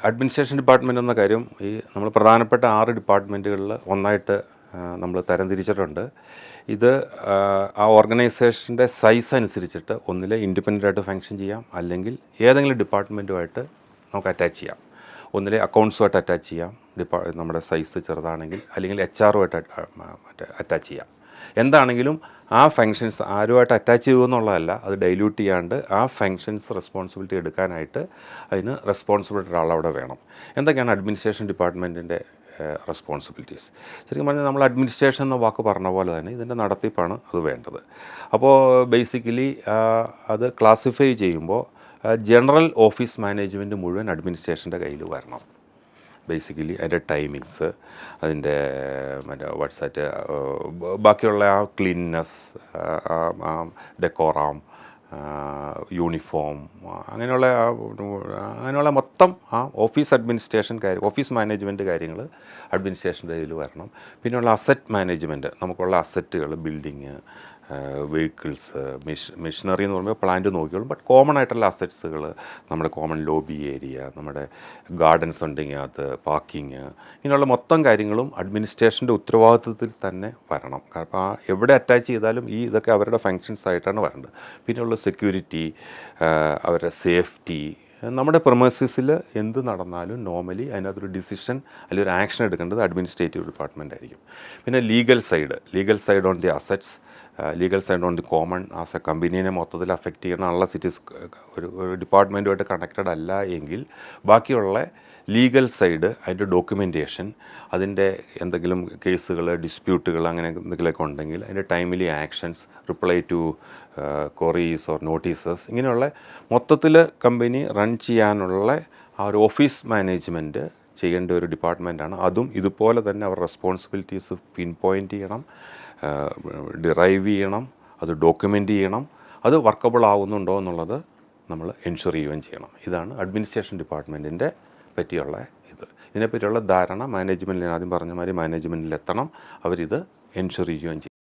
Administration department എന്ന കാര്യം നമ്മൾ പ്രധാനപ്പെട്ട 6 ഡിപ്പാർട്ട്മെൻറ്റുകളിൽ ഒന്നായിട്ട് നമ്മൾ തരംതിരിച്ചിട്ടുണ്ട്. ഇത് ആ ഓർഗനൈസേഷൻ്റെ സൈസ് അനുസരിച്ചിട്ട് ഒന്നിൽ ഇൻഡിപെൻഡൻ്റ് ആയിട്ട് ഫങ്ഷൻ ചെയ്യാം, അല്ലെങ്കിൽ ഏതെങ്കിലും ഡിപ്പാർട്ട്മെൻറ്റുമായിട്ട് നമുക്ക് അറ്റാച്ച് ചെയ്യാം. ഒന്നിൽ അക്കൗണ്ട്സുമായിട്ട് അറ്റാച്ച് ചെയ്യാം, നമ്മുടെ സൈസ് ചെറുതാണെങ്കിൽ, അല്ലെങ്കിൽ HR-ഉമായിട്ട് അറ്റാച്ച് ചെയ്യാം. എന്താണെങ്കിലും ആ ഫങ്ഷൻസ് ആരുമായിട്ട് അറ്റാച്ച് ചെയ്യുമെന്നുള്ളതല്ല, അത് ഡൈല്യൂട്ട് ചെയ്യാണ്ട് ആ ഫങ്ഷൻസ് റെസ്പോൺസിബിലിറ്റി എടുക്കാനായിട്ട് അതിന് റെസ്പോൺസിബിലിറ്റി ഒരാളവിടെ വേണം. എന്തൊക്കെയാണ് അഡ്മിനിസ്ട്രേഷൻ ഡിപ്പാർട്ട്മെൻറ്റിൻ്റെ റെസ്പോൺസിബിലിറ്റീസ്? ശരിക്കും പറഞ്ഞാൽ നമ്മൾ അഡ്മിനിസ്ട്രേഷൻ എന്ന വാക്ക് പറഞ്ഞ പോലെ തന്നെ ഇതിൻ്റെ നടത്തിപ്പാണ് അത് വേണ്ടത്. അപ്പോൾ ബേസിക്കലി അത് ക്ലാസിഫൈ ചെയ്യുമ്പോൾ ജനറൽ ഓഫീസ് മാനേജ്മെൻറ്റ് മുഴുവൻ അഡ്മിനിസ്ട്രേഷൻ്റെ കയ്യിൽ വരണം. ബേസിക്കലി അതിൻ്റെ ടൈമിങ്സ്, അതിൻ്റെ വാട്സാറ്റ്, ബാക്കിയുള്ള ആ ക്ലീൻനെസ്, ഡെക്കോറാം, യൂണിഫോം, അങ്ങനെയുള്ള മൊത്തം ആ ഓഫീസ് അഡ്മിനിസ്ട്രേഷൻ ഓഫീസ് മാനേജ്മെൻറ്റ് കാര്യങ്ങൾ അഡ്മിനിസ്ട്രേഷൻ്റെ കയ്യിൽ വരണം. പിന്നെയുള്ള അസറ്റ് മാനേജ്മെൻറ്റ്, നമുക്കുള്ള അസറ്റുകൾ, ബിൽഡിങ്, വെഹിക്കിൾസ്, മെഷീനറി എന്ന് പറയുമ്പോൾ പ്ലാന്റ് നോക്കിയോളും. ബട്ട് കോമൺ ആയിട്ടുള്ള അസറ്റ്സുകൾ, നമ്മുടെ കോമൺ ലോബി ഏരിയ, നമ്മുടെ ഗാർഡൻസ് ഉണ്ടെങ്കിൽ അത്, പാർക്കിങ്, ഇങ്ങനെയുള്ള മൊത്തം കാര്യങ്ങളും അഡ്മിനിസ്ട്രേഷൻ്റെ ഉത്തരവാദിത്വത്തിൽ തന്നെ വരണം. കാരണം എവിടെ അറ്റാച്ച് ചെയ്താലും ഇതൊക്കെ അവരുടെ ഫങ്ഷൻസ് ആയിട്ടാണ് വരേണ്ടത്. പിന്നെയുള്ള സെക്യൂരിറ്റി, അവരുടെ സേഫ്റ്റി, നമ്മുടെ പ്രൊമൈസസിൽ എന്ത് നടന്നാലും നോർമലി അതിനകത്തൊരു ഡിസിഷൻ അല്ലെങ്കിൽ ഒരു ആക്ഷൻ എടുക്കേണ്ടത് അഡ്മിനിസ്ട്രേറ്റീവ് ഡിപ്പാർട്ട്മെൻ്റ് ആയിരിക്കും. പിന്നെ legal side on the assets, legal side on the common, as a കമ്പനീനെ മൊത്തത്തിൽ അഫക്റ്റ് ചെയ്യണം അൺലെസ് ഇറ്റ് ഈസ് ഒരു ഡിപ്പാർട്ട്മെൻറ്റുമായിട്ട് കണക്റ്റഡ് അല്ല എങ്കിൽ ബാക്കിയുള്ള ലീഗൽ സൈഡ്, അതിൻ്റെ ഡോക്യുമെൻറ്റേഷൻ, അതിൻ്റെ എന്തെങ്കിലും കേസുകൾ, ഡിസ്പ്യൂട്ടുകൾ, അങ്ങനെ എന്തെങ്കിലുമൊക്കെ ഉണ്ടെങ്കിൽ അതിൻ്റെ timely actions, reply to queries or notices, ഇങ്ങനെയുള്ള മൊത്തത്തിൽ കമ്പനി റൺ ചെയ്യാനുള്ള ആ ഒരു ഓഫീസ് മാനേജ്മെൻറ്റ് ചെയ്യേണ്ട ഒരു ഡിപ്പാർട്ട്മെൻറ്റാണ്. അതും ഇതുപോലെ തന്നെ അവർ റെസ്പോൺസിബിലിറ്റീസ് പിൻ പോയിൻ്റ് ചെയ്യണം, ഡിറൈവ് ചെയ്യണം, അത് ഡോക്യുമെൻ്റ് ചെയ്യണം, അത് വർക്കബിൾ ആവുന്നുണ്ടോ എന്നുള്ളത് നമ്മൾ എൻഷുർ ചെയ്യുകയും ചെയ്യണം. ഇതാണ് അഡ്മിനിസ്ട്രേഷൻ ഡിപ്പാർട്ട്മെൻറ്റിൻ്റെ പറ്റിയുള്ള ഇതിനെപ്പറ്റിയുള്ള ധാരണ മാനേജ്മെൻറ്റിൽ, ആദ്യം പറഞ്ഞ മാതിരി മാനേജ്മെൻറ്റിൽ എത്തണം. അവരിത് എൻഷുർ ചെയ്യുകയും ചെയ്യും.